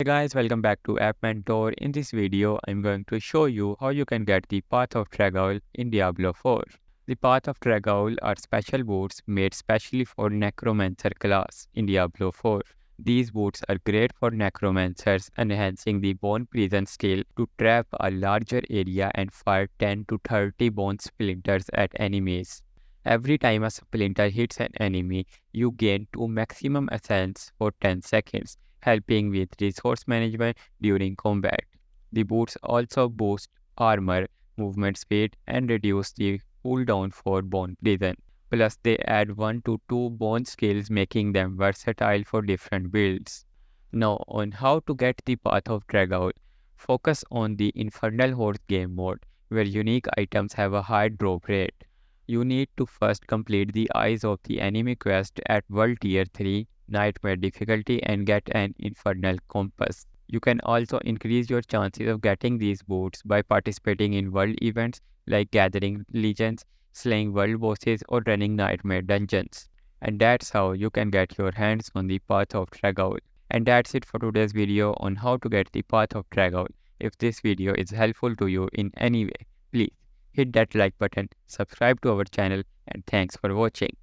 Hey guys, welcome back to App Mentor. In this video, I'm going to show you how you can get the Path of Trag'oul in Diablo 4. The Path of Trag'oul are special boots made specially for Necromancer class in Diablo 4. These boots are great for Necromancers, enhancing the bone prison skill to trap a larger area and fire 10 to 30 bone splinters at enemies. Every time a splinter hits an enemy, you gain 2 maximum essence for 10 seconds, helping with resource management during combat. The boots also boost armor, movement speed, and reduce the cooldown for bone prison. Plus, they add 1 to 2 bone skills, making them versatile for different builds. Now, on how to get the Path of Tragoul, focus on the Infernal Horse game mode, where unique items have a high drop rate. You need to first complete the Eyes of the Enemy quest at World Tier 3 Nightmare difficulty and get an Infernal Compass. You can also increase your chances of getting these boots by participating in world events like gathering legends, slaying world bosses, or running nightmare dungeons. And that's how you can get your hands on the Path of Tragoul. And that's it for today's video on how to get the Path of Tragoul. If this video is helpful to you in any way, please hit that like button, subscribe to our channel, and thanks for watching.